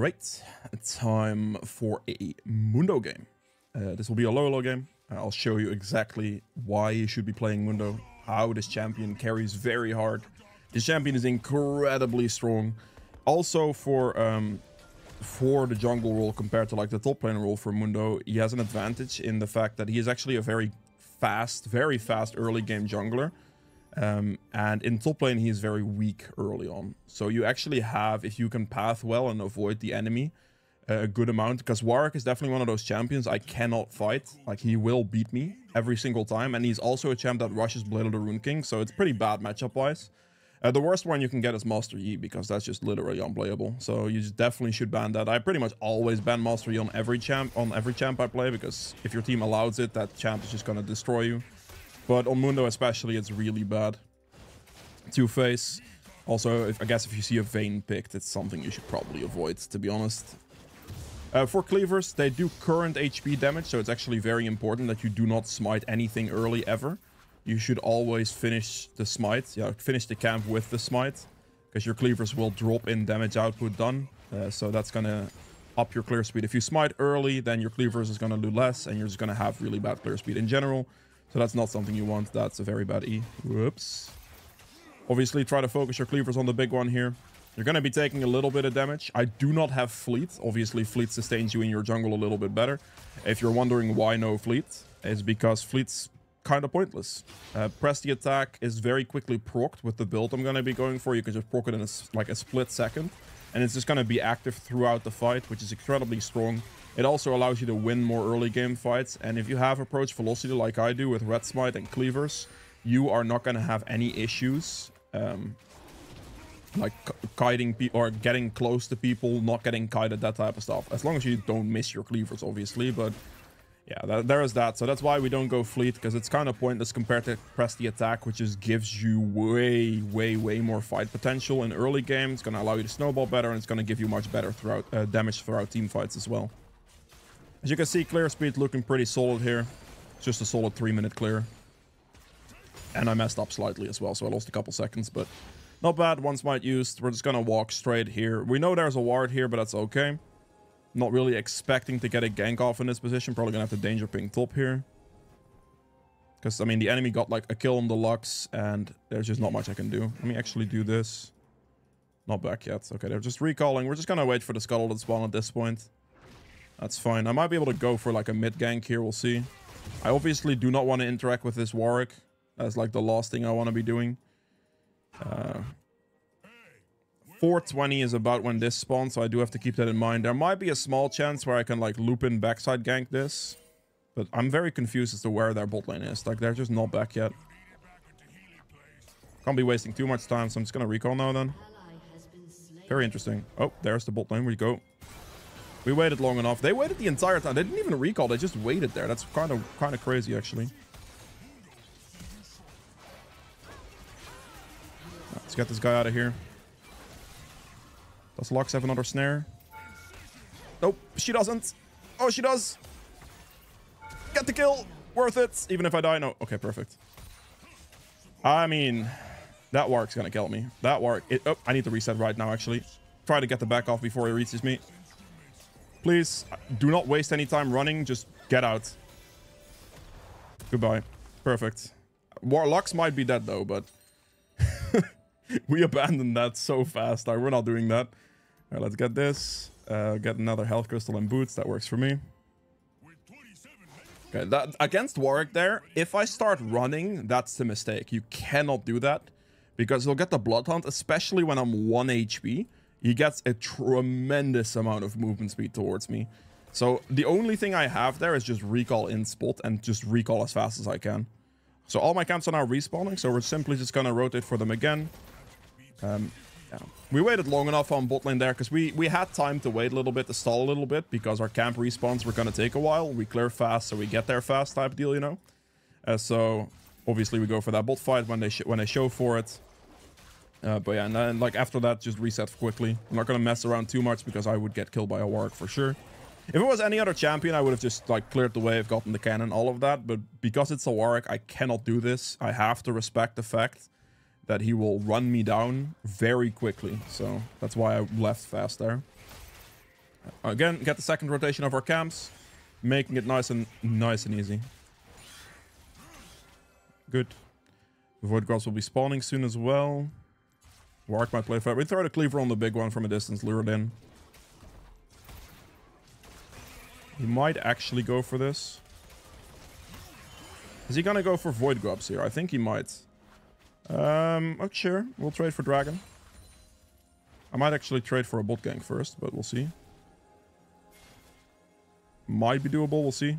Alright, time for a Mundo game. This will be a low game. I'll show you exactly why you should be playing Mundo, how this champion carries very hard. This champion is incredibly strong. Also for the jungle role compared to like the top lane role for Mundo, he has an advantage in the fact that he is actually a very fast early game jungler. And in top lane, he is very weak early on. So you actually have, if you can path well and avoid the enemy a good amount, because Warwick is definitely one of those champions I cannot fight. Like, he will beat me every single time. And he's also a champ that rushes Blade of the Rune King. So it's pretty bad matchup-wise. The worst one you can get is Master Yi, because that's just literally unplayable. So you definitely should ban that. I pretty much always ban Master Yi on every champ I play, because if your team allows it, that champ is just going to destroy you. But on Mundo especially, it's really bad. Two-Face. Also, I guess if you see a Vayne picked, it's something you should probably avoid, to be honest. For cleavers, they do current HP damage, so it's actually very important that you do not smite anything early ever. You should always finish the smite. Yeah, finish the camp with the smite, because your cleavers will drop in damage output done. So that's going to up your clear speed. If you smite early, then your cleavers is going to do less, and you're just going to have really bad clear speed in general. So that's not something you want. That's a very bad E. Whoops. Obviously, try to focus your cleavers on the big one here. You're going to be taking a little bit of damage. I do not have Fleet. Obviously, Fleet sustains you in your jungle a little bit better. If you're wondering why no Fleet, it's because Fleet's kind of pointless. Press the attack is very quickly procced with the build I'm going to be going for. You can just proc it in a split second. And it's just going to be active throughout the fight, which is incredibly strong. It also allows you to win more early game fights. And if you have approach velocity like I do with Red Smite and Cleavers, you are not going to have any issues like kiting people or getting close to people, not getting kited, that type of stuff. As long as you don't miss your Cleavers, obviously. But yeah, there is that. So that's why we don't go Fleet, because it's kind of pointless compared to Press the Attack, which just gives you way more fight potential in early game. It's going to allow you to snowball better, and it's going to give you much better damage throughout team fights as well. As you can see, clear speed looking pretty solid here. It's just a solid 3-minute clear. And I messed up slightly as well, so I lost a couple seconds, but not bad. One smite used. We're just going to walk straight here. We know there's a ward here, but that's okay. Not really expecting to get a gank off in this position. Probably going to have to danger ping top here. Because, I mean, the enemy got like a kill on the Lux, and there's just not much I can do. Let me actually do this. Not back yet. Okay, they're just recalling. We're just going to wait for the scuttle to spawn at this point. That's fine. I might be able to go for like a mid gank here. We'll see. I obviously do not want to interact with this Warwick. That's like the last thing I want to be doing. 420 is about when this spawns, so I do have to keep that in mind. There might be a small chance where I can like loop in backside gank this. But I'm very confused as to where their bot lane is. Like, they're just not back yet. Can't be wasting too much time, so I'm just going to recall now then. Very interesting. Oh, there's the bot lane. Where you go? We waited long enough. They waited the entire time. They didn't even recall. They just waited there. That's kind of crazy, actually. Let's get this guy out of here. Does Lux have another snare? Nope, she doesn't. Oh, she does. Get the kill. Worth it. Even if I die. No. Okay, perfect. I mean, that Warwick's gonna kill me. That Warwick. Oh, I need to reset right now, actually. Try to get the back off before he reaches me. Please, do not waste any time running. Just get out. Goodbye. Perfect. Lux might be dead, though, but... we abandoned that so fast. We're not doing that. All right, let's get this. Get another health crystal and boots. That works for me. Okay, that against Warwick there, if I start running, that's the mistake. You cannot do that, because he'll get the Bloodhound, especially when I'm 1 HP. He gets a tremendous amount of movement speed towards me. So the only thing I have there is just recall in spot and just recall as fast as I can. So all my camps are now respawning, so we're simply just going to rotate for them again. Yeah. We waited long enough on bot lane there, because we had time to wait a little bit, to stall a little bit, because our camp respawns were going to take a while. We clear fast, so we get there fast type deal, you know. So obviously we go for that bot fight when they show for it. But yeah, and then like after that, just reset quickly. I'm not going to mess around too much, because I would get killed by a Warwick for sure. If it was any other champion, I would have just like cleared the wave, gotten the cannon, all of that. But because it's a Warwick, I cannot do this. I have to respect the fact that he will run me down very quickly. So that's why I left fast there. Again, get the second rotation of our camps, making it nice and easy. Good. The Void Grubs will be spawning soon as well. Warwick might play for it. We throw the cleaver on the big one from a distance, lure it in. He might actually go for this. Is he gonna go for Void Grubs here? I think he might. Oh, sure. We'll trade for Dragon. I might actually trade for a bot gank first, but we'll see. Might be doable, we'll see.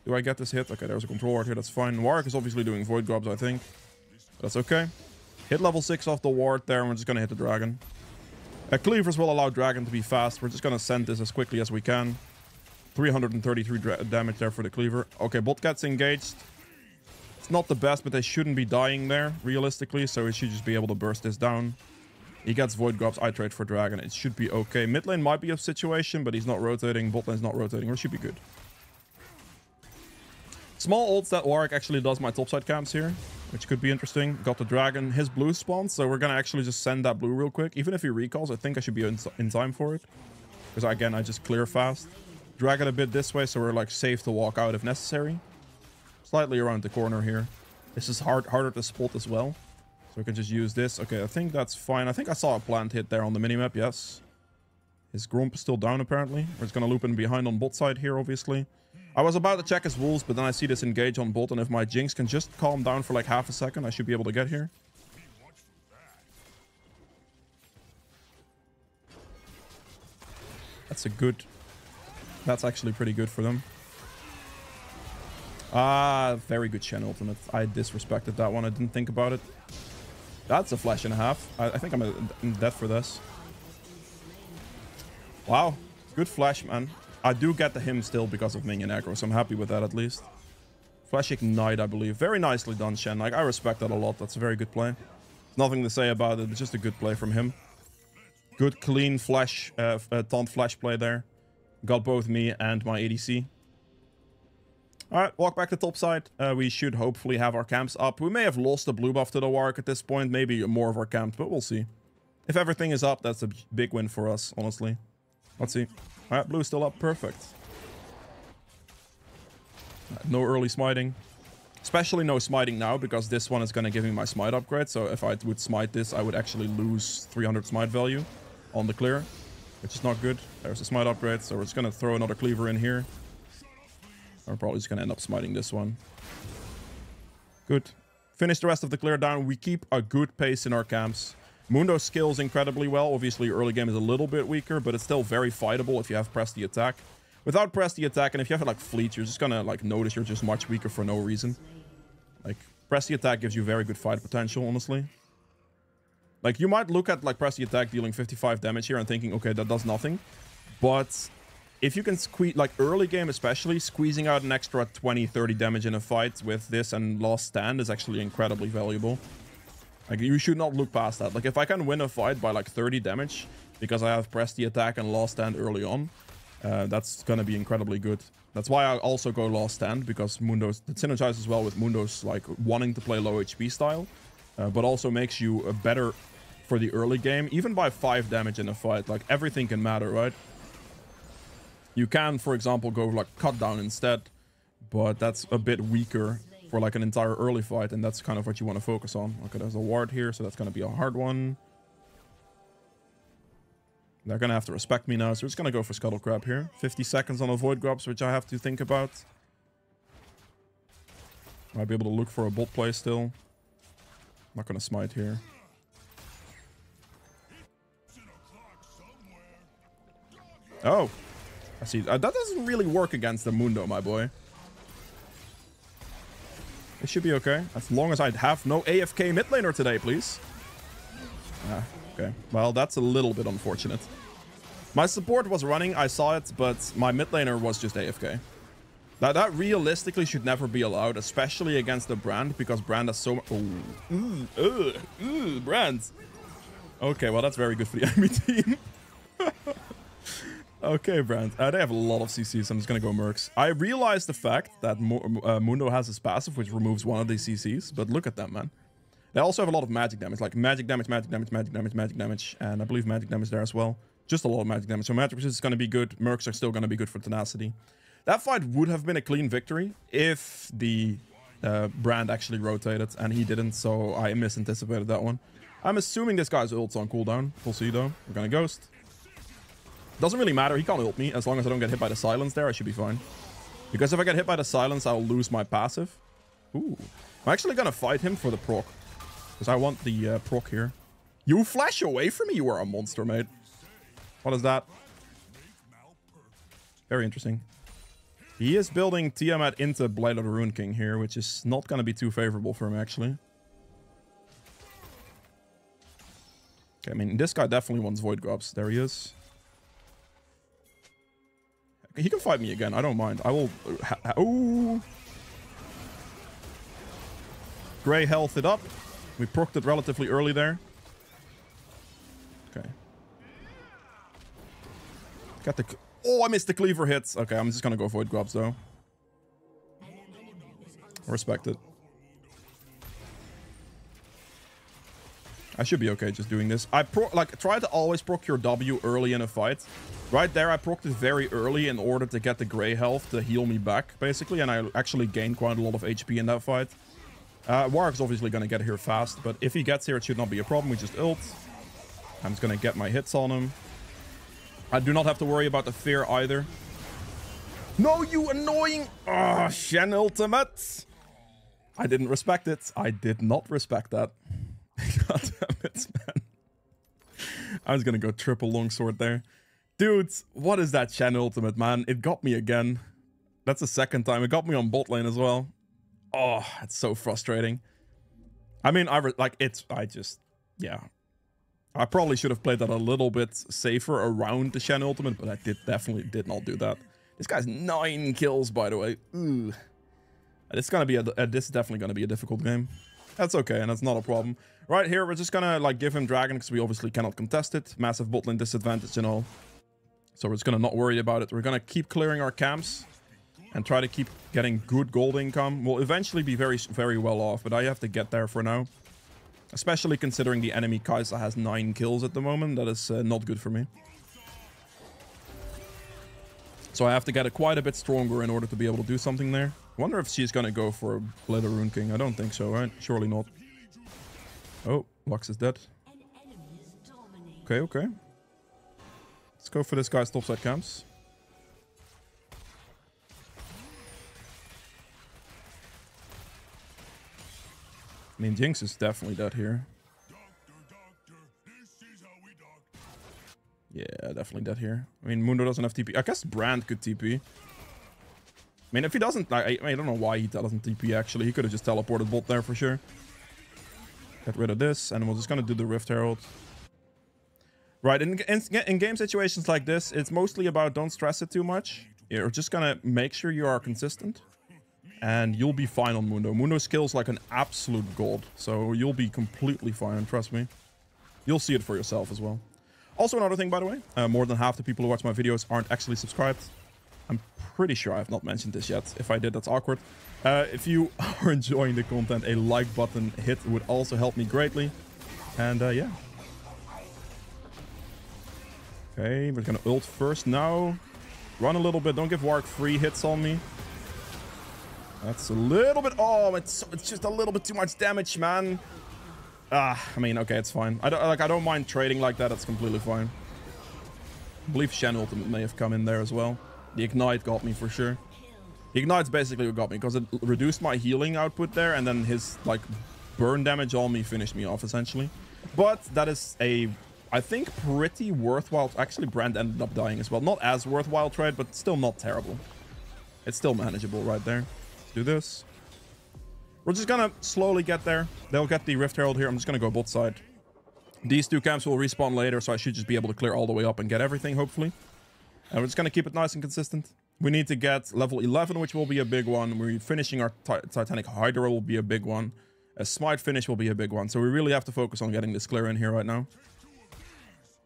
Do I get this hit? Okay, there's a control ward here, that's fine. Warwick is obviously doing Void Grubs, I think. That's okay. Hit level 6 off the ward there, and we're just gonna hit the Dragon. Cleavers will allow Dragon to be fast. We're just gonna send this as quickly as we can. 333 damage there for the cleaver. Okay, bot gets engaged. It's not the best, but they shouldn't be dying there, realistically, so he should just be able to burst this down. He gets Void Grubs, I trade for Dragon. It should be okay. Mid lane might be a situation, but he's not rotating. Bot lane's not rotating, or it should be good. Small ults that Warwick actually does my topside camps here, which could be interesting. Got the Dragon. His blue spawns, so we're gonna actually just send that blue real quick. Even if he recalls, I think I should be in time for it. Because again, I just clear fast. Drag it a bit this way, so we're like safe to walk out if necessary. Slightly around the corner here. This is harder to spot as well. So we can just use this. Okay, I think that's fine. I think I saw a plant hit there on the minimap, yes. His Gromp is still down, apparently. We're just gonna loop in behind on bot side here, obviously. I was about to check his wolves, but then I see this engage on bot, and if my Jinx can just calm down for like half a second, I should be able to get here. That's a good... That's actually pretty good for them. Very good Shen ultimate. I disrespected that one. I didn't think about it. That's a flash and a half. I think I'm dead for this. Wow. Good flash, man. I do get the him still because of minion aggro, so I'm happy with that at least. Flash ignite, I believe. Very nicely done, Shen. Like, I respect that a lot. That's a very good play. Nothing to say about it. It's just a good play from him. Good, clean flash, taunt flash play there. Got both me and my ADC. Alright, walk back to top side. We should hopefully have our camps up. We may have lost the blue buff to the Warwick at this point. Maybe more of our camps, but we'll see. If everything is up, that's a big win for us, honestly. Let's see. Alright, blue still up. Perfect. No early smiting. Especially no smiting now, because this one is going to give me my smite upgrade. So if I would smite this, I would actually lose 300 smite value on the clear, which is not good. There's a smite upgrade, so we're just going to throw another cleaver in here. I'm probably just going to end up smiting this one. Good. Finish the rest of the clear down. We keep a good pace in our camps. Mundo scales incredibly well. Obviously, early game is a little bit weaker, but it's still very fightable if you have press the attack. Without press the attack, and if you have like fleet, you're just going to like notice you're just much weaker for no reason. Like, press the attack gives you very good fight potential, honestly. Like, you might look at like press the attack dealing 55 damage here and thinking, okay, that does nothing. But if you can squeeze, like early game especially, squeezing out an extra 20-30 damage in a fight with this and last stand is actually incredibly valuable. Like, you should not look past that. Like, if I can win a fight by like 30 damage because I have pressed the attack and last stand early on, that's gonna be incredibly good. That's why I also go last stand, because Mundo's, it synergizes well with Mundo's like wanting to play low HP style, but also makes you better for the early game, even by 5 damage in a fight. Like, everything can matter, right? You can, for example, go like cut down instead, but that's a bit weaker for like an entire early fight, and that's kind of what you want to focus on. Okay, there's a ward here, so that's going to be a hard one. They're going to have to respect me now, so we're just going to go for Scuttle Crab here. 50 seconds on a Void Grubs, which I have to think about. Might be able to look for a bot play still. Not going to smite here. Oh, I see. That doesn't really work against the Mundo, my boy. It should be okay. As long as I have no AFK mid laner today, please. Ah, okay. Well, that's a little bit unfortunate. My support was running, I saw it, but my mid laner was just AFK. That realistically should never be allowed, especially against the Brand, because Brand has so much... Brand. Okay, well, that's very good for the enemy team. Okay, Brand. They have a lot of CCs. I'm just going to go Mercs. I realized the fact that Mundo has his passive, which removes one of these CCs. But look at them, man. They also have a lot of magic damage, like magic damage, magic damage, magic damage, magic damage, and I believe magic damage there as well. Just a lot of magic damage. So magic resistance is going to be good. Mercs are still going to be good for tenacity. That fight would have been a clean victory if the brand actually rotated, and he didn't, so I misanticipated that one. I'm assuming this guy's ult's on cooldown. We'll see though. We're going to ghost. Doesn't really matter. He can't ult me. As long as I don't get hit by the silence there, I should be fine. Because if I get hit by the silence, I'll lose my passive. Ooh. I'm actually going to fight him for the proc. Because I want the proc here. You flash away from me? You are a monster, mate. What is that? Very interesting. He is building Tiamat into Blade of the Rune King here, which is not going to be too favorable for him, actually. Okay, I mean, this guy definitely wants Void Grubs. There he is. He can fight me again. I don't mind. I will... Ooh! Grey health it up. We procced it relatively early there. Okay. Got the... Oh, I missed the cleaver hits. Okay, I'm just gonna go Void Grubs, though. Respect it. I should be okay just doing this. I try to always proc your W early in a fight. Right there, I procced it very early in order to get the Grey health to heal me back, basically. And I actually gained quite a lot of HP in that fight. Warwick's obviously going to get here fast, but if he gets here, it should not be a problem. We just ult. I'm just going to get my hits on him. I do not have to worry about the fear either. No, you annoying... Ah, Shen ultimate. I didn't respect it. I did not respect that. God damn it, man. I was going to go triple longsword there. Dudes, what is that Shen ultimate, man? It got me again. That's the second time. It got me on bot lane as well. Oh, it's so frustrating. I mean, yeah. I probably should have played that a little bit safer around the Shen ultimate, but I definitely did not do that. This guy's 9 kills, by the way. Ooh. This is definitely gonna be a difficult game. That's okay, and that's not a problem. Right here, we're just gonna like give him dragon because we obviously cannot contest it. Massive bot lane disadvantage and all. So we're just gonna not worry about it. We're gonna keep clearing our camps and try to keep getting good gold income. We'll eventually be very, very well off, but I have to get there for now. Especially considering the enemy Kai'Sa has 9 kills at the moment. That is not good for me. So I have to get quite a bit stronger in order to be able to do something there. I wonder if she's gonna go for a Blade of the Rune King. I don't think so, right? Surely not. Oh, Lux is dead. Okay, okay. Let's go for this guy's topside camps. I mean, Jinx is definitely dead here. Yeah, definitely dead here. I mean, Mundo doesn't have TP. I guess Brand could TP. I mean, if he doesn't... I don't know why he doesn't TP, actually. He could have just teleported bot there for sure. Get rid of this, and we're just going to do the Rift Herald. Right, in game situations like this, it's mostly about don't stress it too much. You're just going to make sure you are consistent. And you'll be fine on Mundo. Mundo skills like an absolute god. So you'll be completely fine, trust me. You'll see it for yourself as well. Also, another thing, by the way. More than half the people who watch my videos aren't actually subscribed. I'm pretty sure I have not mentioned this yet. If I did, that's awkward. If you are enjoying the content, a like button hit would also help me greatly. And yeah. Okay, we're gonna ult first now. Run a little bit. Don't give Warwick free hits on me. That's a little bit... Oh, it's just a little bit too much damage, man. I mean, okay, it's fine. I don't mind trading like that. That's completely fine. I believe Shen ultimate may have come in there as well. The Ignite got me for sure. The Ignite's basically what got me because it reduced my healing output there, and then his like burn damage on me finished me off essentially. But that is a, I think, pretty worthwhile... Actually, Brand ended up dying as well. Not as worthwhile trade, but still not terrible. It's still manageable right there. Do this. We're just gonna slowly get there. They'll get the Rift Herald here. I'm just gonna go bot side. These two camps will respawn later, so I should just be able to clear all the way up and get everything, hopefully. And we're just gonna keep it nice and consistent. We need to get level 11, which will be a big one. We're finishing our Titanic Hydra will be a big one. A Smite finish will be a big one. So we really have to focus on getting this clear in here right now.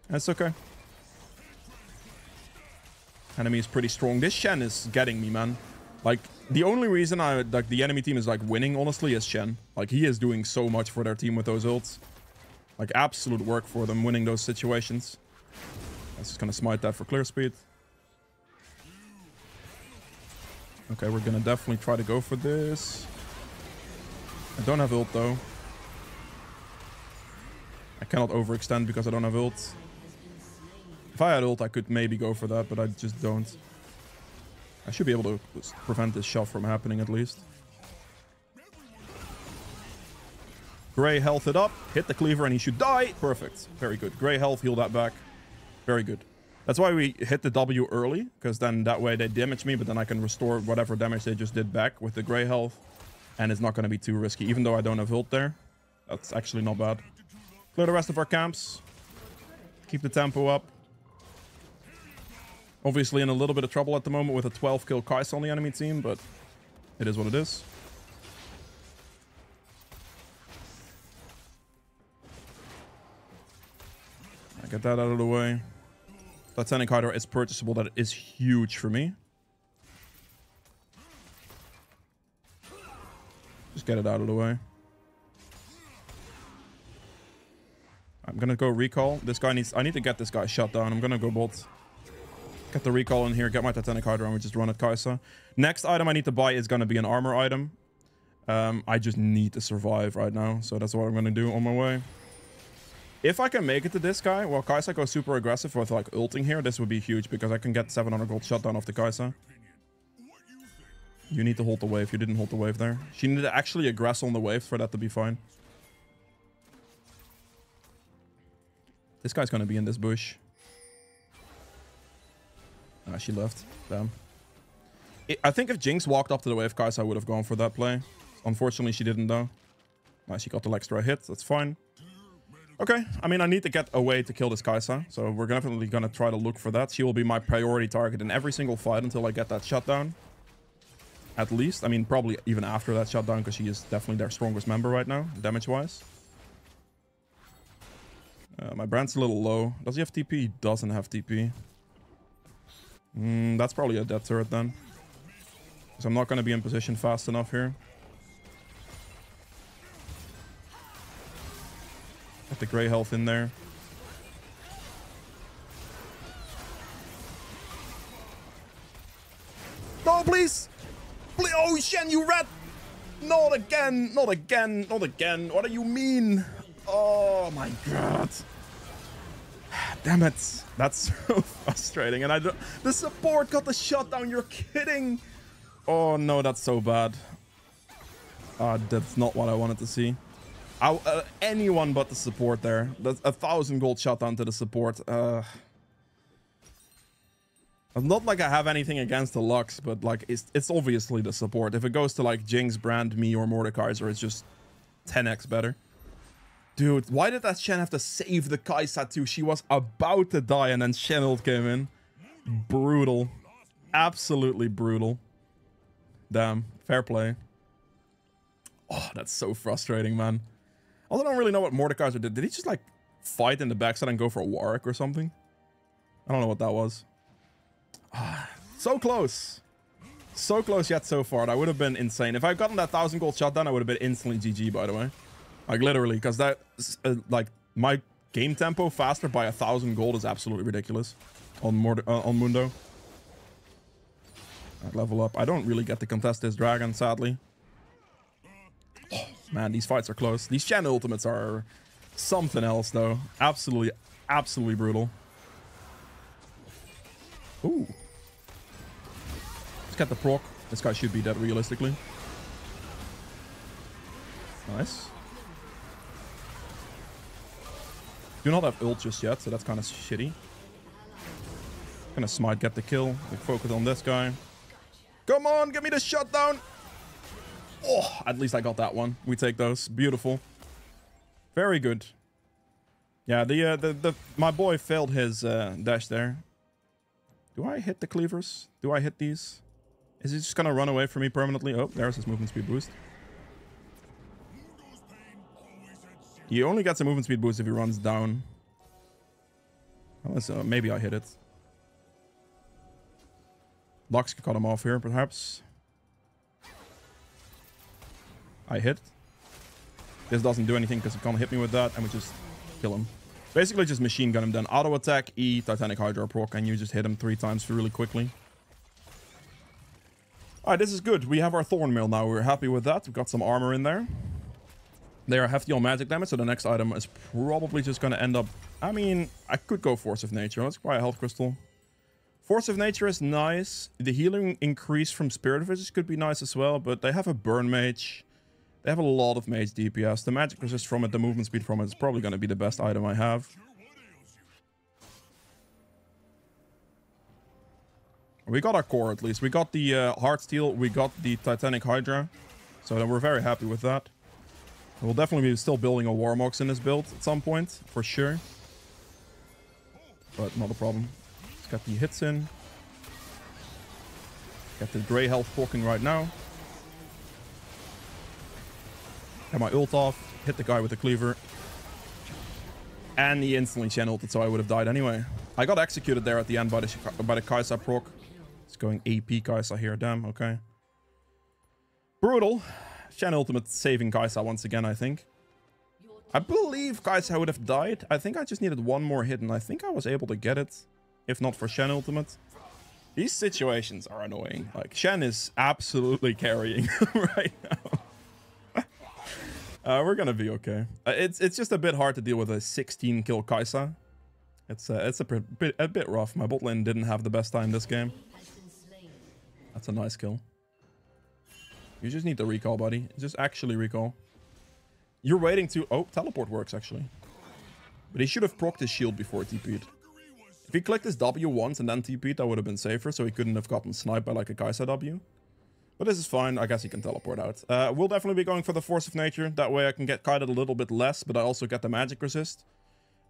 That's okay. Enemy is pretty strong. This Shen is getting me, man. Like, the only reason like the enemy team is like winning, honestly, is Shen. Like, he is doing so much for their team with those ults. Like, absolute work for them winning those situations. I'm just gonna smite that for clear speed. Okay, we're gonna definitely try to go for this. I don't have ult though. I cannot overextend because I don't have ult. If I had ult, I could maybe go for that, but I just don't. I should be able to prevent this shove from happening at least. Gray health it up, hit the cleaver, and he should die. Perfect. Very good. Gray health, heal that back. Very good. That's why we hit the W early, because then that way they damage me, but then I can restore whatever damage they just did back with the gray health. And it's not going to be too risky, even though I don't have ult there. That's actually not bad. Clear the rest of our camps. Keep the tempo up. Obviously in a little bit of trouble at the moment with a 12 kill Kai'Sa on the enemy team, but it is what it is. I get that out of the way. Titanic Hydra is purchasable. That is huge for me. Just get it out of the way. I'm gonna go recall. This guy needs... I need to get this guy shut down. I'm gonna go bolt. Get the recall in here. Get my Titanic Hydra and we just run at Kai'Sa. Next item I need to buy is gonna be an armor item. I just need to survive right now. So that's what I'm gonna do on my way. If I can make it to this guy, while Kai'Sa goes super aggressive with like ulting here, this would be huge because I can get 700 gold shutdown off the Kai'Sa. You need to hold the wave. You didn't hold the wave there. She needed to actually aggress on the wave for that to be fine. This guy's gonna be in this bush. Ah, she left. Damn. I think if Jinx walked up to the wave, Kai'Sa would have gone for that play. Unfortunately, she didn't though. Nice, she got the extra hit. That's fine. Okay, I mean, I need to get a way to kill this Kai'Sa, so we're definitely gonna try to look for that. She will be my priority target in every single fight until I get that shutdown. At least. I mean, probably even after that shutdown, because she is definitely their strongest member right now, damage-wise. My brand's a little low. Does he have TP? He doesn't have TP. That's probably a dead turret then. Because I'm not gonna be in position fast enough here. Get the gray health in there. No, please! Please! Oh, Shen, you rat! Not again! Not again! Not again! What do you mean? Oh my god. Damn it. That's so frustrating. And I don't... The support got the shutdown. You're kidding! Oh no, that's so bad. That's not what I wanted to see. Anyone but the support there. That's 1,000 gold shutdown to the support. Not like I have anything against the Lux, but like it's obviously the support. If it goes to like Jinx, Brand, me, or Mordekaiser, it's just 10x better. Dude, why did that Shen have to save the Kai'Sa too? She was about to die and then Shen ult came in. Brutal. Absolutely brutal. Damn. Fair play. Oh, that's so frustrating, man. Also, I don't really know what Mordekaiser did. Did he just like fight in the backside and go for a Warwick or something? I don't know what that was. So close. So close yet so far. That would have been insane. If I'd gotten that 1,000 gold shutdown, I would have been instantly GG, by the way. Like, literally, because that, like, my game tempo faster by 1,000 gold is absolutely ridiculous on Mundo. I'd level up. I don't really get to contest this dragon, sadly. Oh, man, these fights are close. These Shen ultimates are something else, though. Absolutely, absolutely brutal. Ooh. Let's get the proc. This guy should be dead, realistically. Nice. Do not have ult just yet, so that's kind of shitty. Gonna smite, get the kill. We focus on this guy. Come on, give me the shutdown. Oh, at least I got that one. We take those. Beautiful. Very good. Yeah, my boy failed his dash there. Do I hit the cleavers? Do I hit these? Is he just gonna run away from me permanently? Oh, there's his movement speed boost. He only gets a movement speed boost if he runs down. Unless, maybe I hit it. Lux can cut him off here, perhaps. I hit. This doesn't do anything because he can't hit me with that, and we just kill him. Basically just machine gun him, then auto attack, E, Titanic Hydra proc, and you just hit him 3 times really quickly. Alright, this is good. We have our Thorn Mail now. We're happy with that. We've got some armor in there. They are hefty on magic damage, so the next item is probably just going to end up... I mean, I could go Force of Nature. Let's buy a Health Crystal. Force of Nature is nice. The healing increase from Spirit Visage could be nice as well, but they have a Burn Mage. They have a lot of mage DPS. The magic resist from it, the movement speed from it is probably going to be the best item I have. We got our core at least. We got the Heartsteel. We got the Titanic Hydra. So we're very happy with that. We'll definitely be still building a Warmox in this build at some point, for sure. But not a problem. Let's get the hits in. Get the Grey health poking right now. Get my ult off. Hit the guy with the cleaver. And he instantly Shen ulted, so I would have died anyway. I got executed there at the end by the Kai'Sa proc. It's going AP Kai'Sa here. Damn, okay. Brutal. Shen ultimate saving Kai'Sa once again, I think. I believe Kai'Sa would have died. I think I just needed one more hit, and I think I was able to get it. If not for Shen ultimate. These situations are annoying. Like, Shen is absolutely carrying right now. We're gonna be okay. It's just a bit hard to deal with a 16 kill Kai'Sa. It's a bit rough. My bot lane didn't have the best time this game. That's a nice kill. You just need the recall, buddy. Just actually recall. You're waiting to... Oh, teleport works, actually. But he should have procced his shield before TP'd. If he clicked his W once and then TP'd, that would have been safer, so he couldn't have gotten sniped by like a Kai'Sa W. But this is fine. I guess he can teleport out. We'll definitely be going for the Force of Nature. That way I can get kited a little bit less, but I also get the magic resist.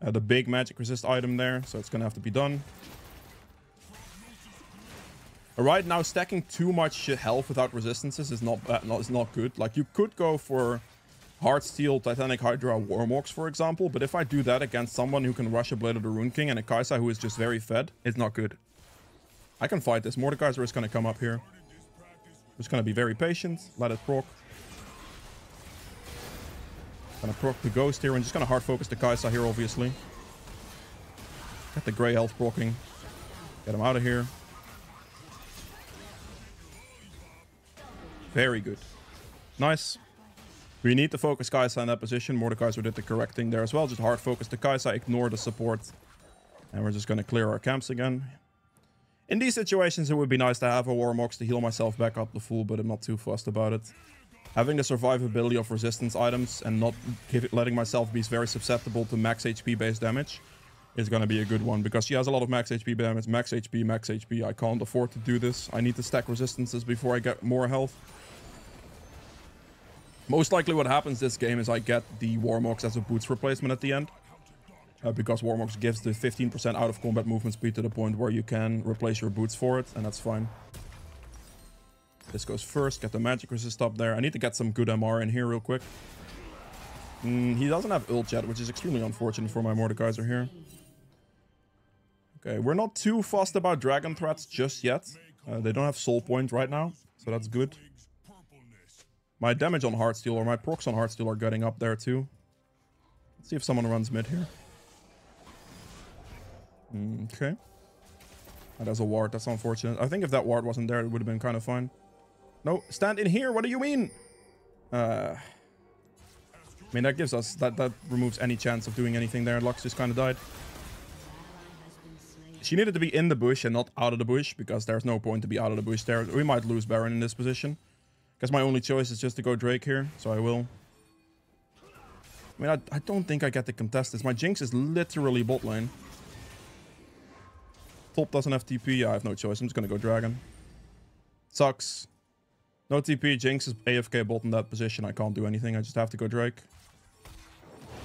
The big magic resist item there, so it's going to have to be done. Right now, stacking too much health without resistances is not good. Like, you could go for Heartsteel, Titanic Hydra, Warmox, for example, but if I do that against someone who can rush a Blade of the Rune King and a Kai'Sa who is just very fed, it's not good. I can fight this. Mordekaiser is going to come up here. Just going to be very patient. Let it proc. Gonna proc the Ghost here and just going to hard focus the Kai'Sa here, obviously. Get the Grey health procking. Get him out of here. Very good. Nice. We need to focus Kai'Sa in that position. Mordekaiser did the correct thing there as well. Just hard focus the Kai'Sa, ignore the support. And we're just going to clear our camps again. In these situations, it would be nice to have a Warmox to heal myself back up to full, but I'm not too fussed about it. Having the survivability of resistance items and not letting myself be very susceptible to max HP based damage is going to be a good one, because she has a lot of max HP damage. Max HP, max HP. I can't afford to do this. I need to stack resistances before I get more health. Most likely what happens this game is I get the Warmox as a boots replacement at the end. Because Warmox gives the 15% out of combat movement speed to the point where you can replace your boots for it, and that's fine. This goes first, get the magic resist up there. I need to get some good MR in here real quick. He doesn't have ult yet, which is extremely unfortunate for my Mordekaiser here. Okay, we're not too fussed about dragon threats just yet. They don't have soul point right now, so that's good. My damage on Heartsteel, or my procs on Heartsteel, are getting up there too. Let's see if someone runs mid here. Okay. That's a ward. That's unfortunate. I think if that ward wasn't there, it would have been kind of fine. No, stand in here. What do you mean? I mean, that gives us... That removes any chance of doing anything there. Lux just kind of died. She needed to be in the bush and not out of the bush, because there's no point to be out of the bush there. We might lose Baron in this position. Guess my only choice is just to go Drake here, so I will. I mean, I don't think I get to contest this. My Jinx is literally bot lane. Top doesn't have TP. I have no choice. I'm just gonna go Dragon. Sucks. No TP. Jinx is AFK bot in that position. I can't do anything. I just have to go Drake.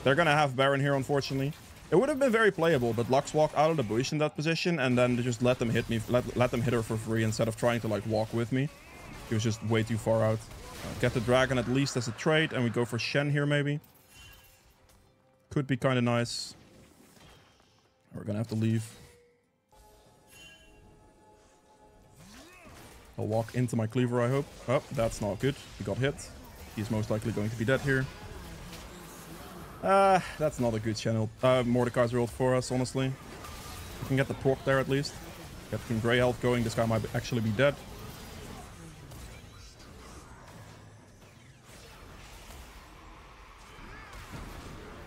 They're gonna have Baron here, unfortunately. It would have been very playable, but Lux walked out of the bush in that position, and then just let them hit me. Let them hit her for free instead of trying to like walk with me. He was just way too far out. Get the Dragon at least as a trade, and we go for Shen here maybe. Could be kind of nice. We're gonna have to leave. I'll walk into my cleaver, I hope. Oh, that's not good. He got hit. He's most likely going to be dead here. That's not a good channel. Mordekaiser ult for us, honestly. We can get the proc there at least. Get some gray health going. This guy might actually be dead.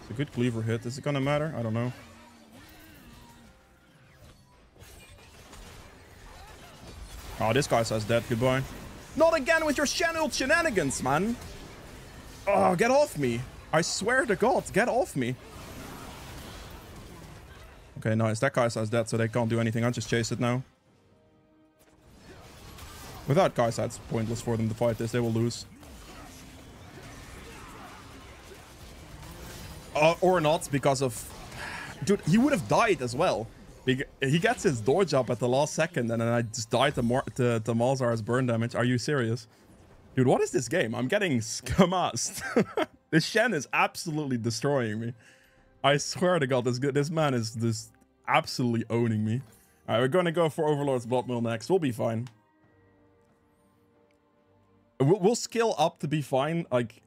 It's a good cleaver hit. Is it gonna matter? I don't know. Oh, this guy says dead. Goodbye. Not again with your channel shenanigans, man. Oh, get off me. I swear to God, get off me. Okay, nice. That Kai'Sa's dead, so they can't do anything. I'll just chase it now. Without Kai'Sa, it's pointless for them to fight this. They will lose. Or not, because of... Dude, he would have died as well. He gets his dodge up at the last second, and then I just died to Malzar's burn damage. Are you serious? Dude, what is this game? I'm getting scamassed. This Shen is absolutely destroying me. I swear to God, this man is just absolutely owning me. Alright, we're gonna go for Overlord's Blood Mill next. We'll be fine. We'll skill up to be fine. Like,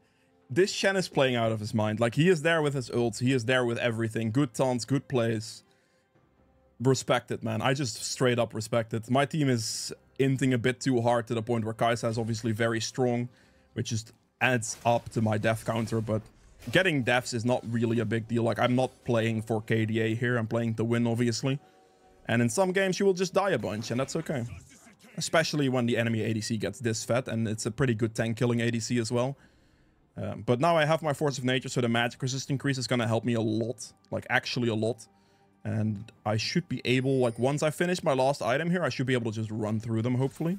this Shen is playing out of his mind. Like, he is there with his ults. He is there with everything. Good taunts, good plays. Respect it, man. I just straight up respect it. My team is inting a bit too hard to the point where Kai'Sa is obviously very strong, which just adds up to my death counter, but getting deaths is not really a big deal. Like, I'm not playing for KDA here. I'm playing to win, obviously. And in some games, you will just die a bunch, and that's okay. Especially when the enemy ADC gets this fed, and it's a pretty good tank killing ADC as well. But now I have my Force of Nature, so the magic resist increase is going to help me a lot. Like, actually a lot. And I should be able, like, once I finish my last item here, I should be able to just run through them, hopefully.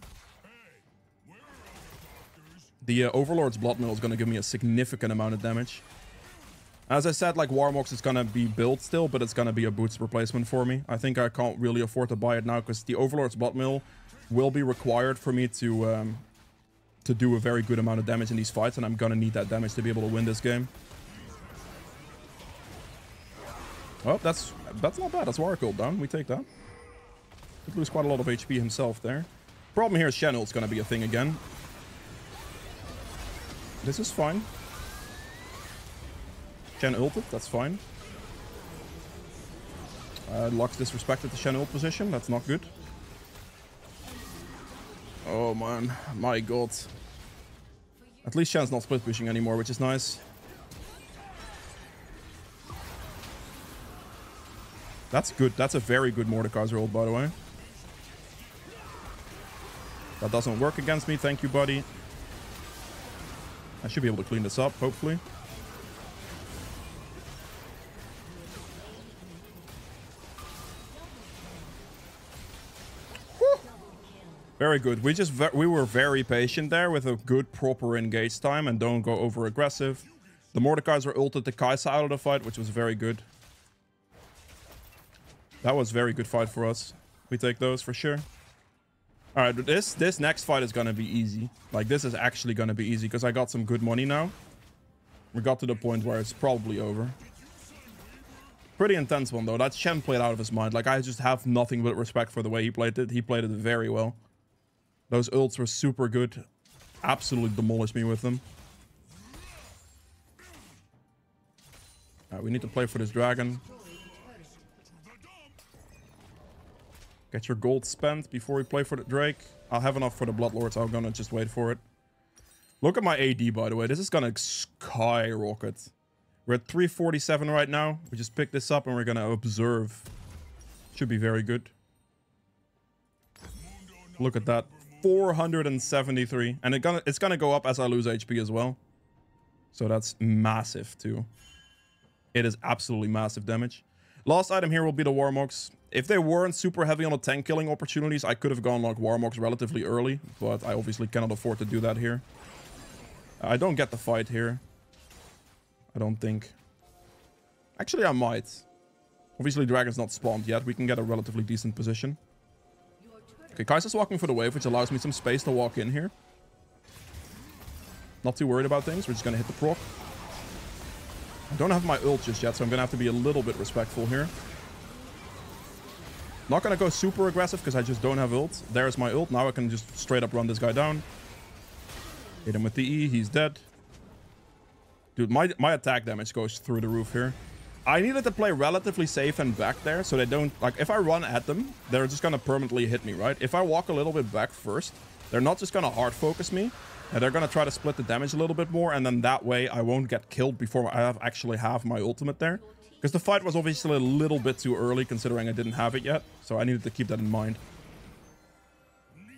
The Overlord's Blood Mill is going to give me a significant amount of damage. As I said, like, Warmox is going to be built still, but it's going to be a boots replacement for me. I think I can't really afford to buy it now, because the Overlord's Blood Mill will be required for me to do a very good amount of damage in these fights, and I'm going to need that damage to be able to win this game. Oh, that's not bad. That's Warwick ult down. We take that. Could lose quite a lot of HP himself there. Problem here is Shen ult's going to be a thing again. This is fine. Shen ulted. That's fine. Lux disrespected the Shen ult position. That's not good. Oh, man. My God. At least Shen's not split pushing anymore, which is nice. That's good. That's a very good Mordekaiser ult, by the way. That doesn't work against me. Thank you, buddy. I should be able to clean this up, hopefully. Whew. Very good. We were very patient there with a good, proper engage time and don't go over aggressive. The Mordekaiser ulted the Kai'Sa out of the fight, which was very good. That was a very good fight for us. We take those for sure. All right, this next fight is going to be easy. Like, this is actually going to be easy because I got some good money now. We got to the point where it's probably over. Pretty intense one, though. That Shen played out of his mind. Like, I just have nothing but respect for the way he played it. He played it very well. Those ults were super good. Absolutely demolished me with them. All right, we need to play for this dragon. Get your gold spent before we play for the Drake. I'll have enough for the Bloodlord, so I'm gonna just wait for it. Look at my AD, by the way. This is gonna skyrocket. We're at 347 right now. We just picked this up and we're gonna observe. Should be very good. Look at that. 473. And it's gonna go up as I lose HP as well. So that's massive too. It is absolutely massive damage. Last item here will be the Warmox. If they weren't super heavy on the tank killing opportunities, I could have gone like Warmox relatively early, but I obviously cannot afford to do that here. I don't get the fight here. I don't think. Actually, I might. Obviously, Dragon's not spawned yet. We can get a relatively decent position. Okay, Kai'Sa's walking for the wave, which allows me some space to walk in here. Not too worried about things. We're just going to hit the proc. I don't have my ult just yet, so I'm going to have to be a little bit respectful here. Not going to go super aggressive because I just don't have ult. There's my ult. Now I can just straight up run this guy down. Hit him with the E. He's dead. Dude, my attack damage goes through the roof here. I needed to play relatively safe and back there so they don't... Like, if I run at them, they're just going to permanently hit me, right? If I walk a little bit back first, they're not just going to hard focus me. And they're going to try to split the damage a little bit more. And then that way, I won't get killed before I actually have my ultimate there. Because the fight was obviously a little bit too early, considering I didn't have it yet. So I needed to keep that in mind.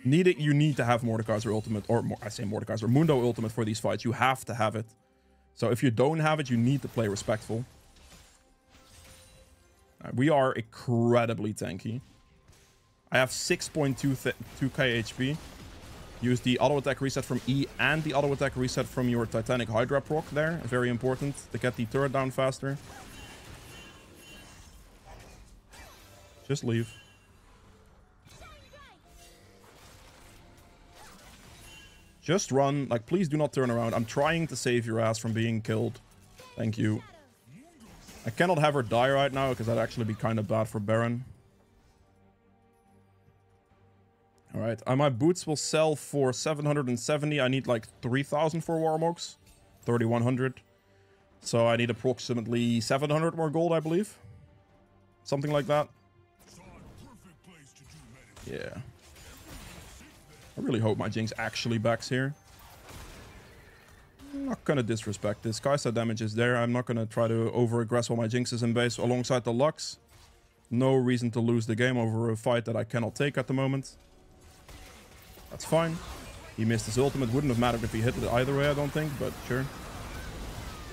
You need to have Mordekaiser ultimate, or I say Mordekaiser, Mundo ultimate for these fights. You have to have it. So if you don't have it, you need to play respectful. We are incredibly tanky. I have 6.2k HP. Use the auto attack reset from E and the auto attack reset from your Titanic Hydra proc there. Very important to get the turret down faster. Just leave. Just run. Like, please do not turn around. I'm trying to save your ass from being killed. Thank you. I cannot have her die right now because that'd actually be kind of bad for Baron. Alright, my boots will sell for 770. I need like 3,000 for Warmokes. 3,100. So I need approximately 700 more gold, I believe. Something like that. Yeah. I really hope my Jinx actually backs here. I'm not gonna disrespect this. Kai'Sa damage is there. I'm not gonna try to over-aggress all my Jinxes in base alongside the Lux. No reason to lose the game over a fight that I cannot take at the moment. That's fine. He missed his ultimate. Wouldn't have mattered if he hit it either way, I don't think, but sure.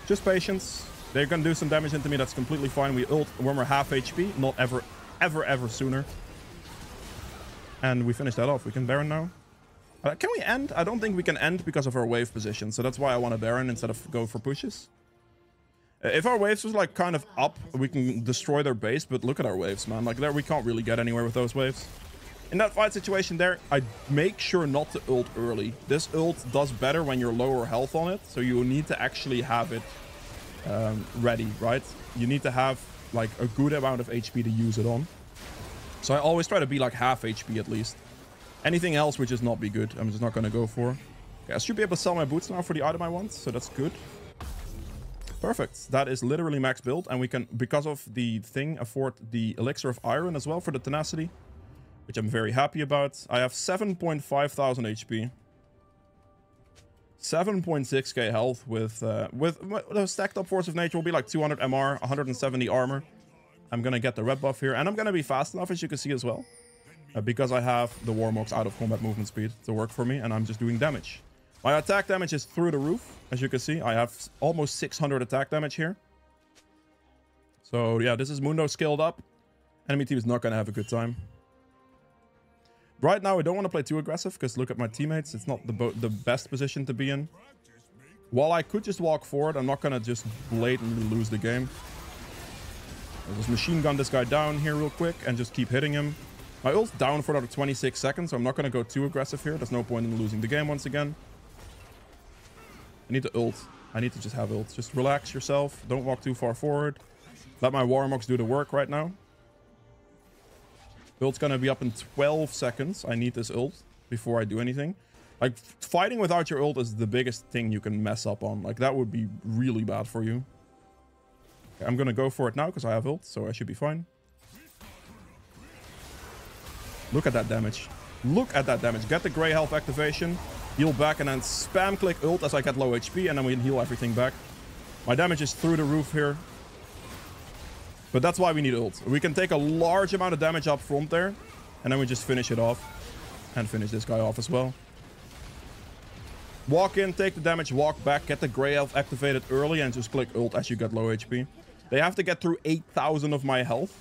Just patience. They're gonna do some damage into me. That's completely fine. We ult when we're half HP. Not ever sooner. And we finish that off. We can Baron now. Can we end? I don't think we can end because of our wave position. So that's why I want a Baron instead of go for pushes. If our waves was like kind of up, we can destroy their base. But look at our waves, man. Like there, we can't really get anywhere with those waves. In that fight situation there, I make sure not to ult early. This ult does better when you're lower health on it. So you need to actually have it ready, right? You need to have like a good amount of HP to use it on. So I always try to be like half HP at least. Anything else would just not be good. I'm just not going to go for. Okay, I should be able to sell my boots now for the item I want. So that's good. Perfect. That is literally max build. And we can, because of the thing, afford the Elixir of Iron as well for the tenacity. Which I'm very happy about. I have 7.5 thousand HP. 7.6k health with the stacked up Force of Nature will be like 200 MR, 170 armor. I'm going to get the red buff here. And I'm going to be fast enough, as you can see as well. Because I have the Warmok's out of combat movement speed to work for me, and I'm just doing damage. My attack damage is through the roof, as you can see. I have almost 600 attack damage here. So yeah, this is Mundo scaled up. Enemy team is not going to have a good time. Right now, I don't want to play too aggressive, because look at my teammates. It's not the best position to be in. While I could just walk forward, I'm not going to just blatantly lose the game. I'll just machine gun this guy down here real quick and just keep hitting him. My ult's down for another 26 seconds, so I'm not going to go too aggressive here. There's no point in losing the game once again. I need to ult. I need to just have ult. Just relax yourself. Don't walk too far forward. Let my Warmok's do the work right now. Ult's going to be up in 12 seconds. I need this ult before I do anything. Like, fighting without your ult is the biggest thing you can mess up on. Like, that would be really bad for you. Okay, I'm going to go for it now because I have ult, so I should be fine. Look at that damage. Look at that damage. Get the gray health activation. Heal back and then spam click ult as I get low HP. And then we heal everything back. My damage is through the roof here. But that's why we need ult. We can take a large amount of damage up front there. And then we just finish it off. And finish this guy off as well. Walk in, take the damage, walk back. Get the gray health activated early. And just click ult as you get low HP. They have to get through 8,000 of my health.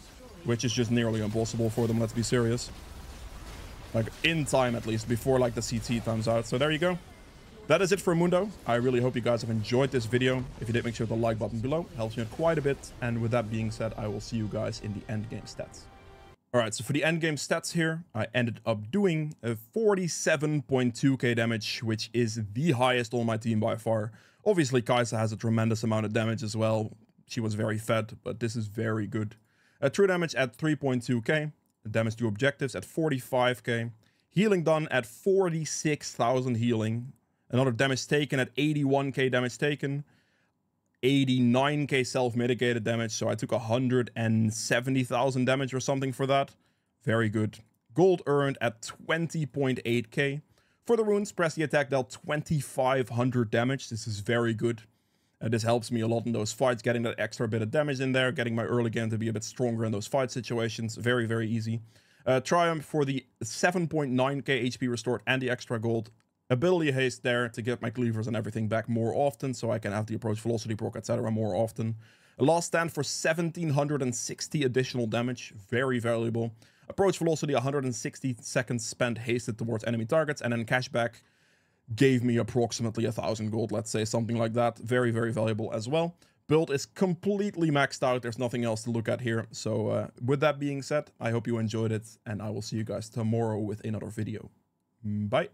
Which is just nearly impossible for them. Let's be serious. Like, in time, at least, before, like, the CT times out. So, there you go. That is it for Mundo. I really hope you guys have enjoyed this video. If you did, make sure the like button below. Helps me out quite a bit. And with that being said, I will see you guys in the endgame stats. Alright, so for the endgame stats here, I ended up doing a 47.2k damage, which is the highest on my team by far. Obviously, Kai'Sa has a tremendous amount of damage as well. She was very fed, but this is very good. True damage at 3.2k. Damage to objectives at 45k. Healing done at 46,000 healing. Another damage taken at 81k damage taken. 89k self-mitigated damage, so I took 170,000 damage or something for that. Very good. Gold earned at 20.8k. For the runes, press the attack dealt 2,500 damage. This is very good. This helps me a lot in those fights, getting that extra bit of damage in there, getting my early game to be a bit stronger in those fight situations. Very, very easy. Triumph for the 7.9k HP restored and the extra gold. Ability haste there to get my cleavers and everything back more often, so I can have the approach velocity proc, etc. more often. A last stand for 1,760 additional damage. Very valuable. Approach velocity, 160 seconds spent hasted towards enemy targets, and then cashback gave me approximately 1,000 gold, let's say, something like that. Very, very valuable as well. Build is completely maxed out. There's nothing else to look at here. So with that being said, I hope you enjoyed it, and I will see you guys tomorrow with another video. Bye.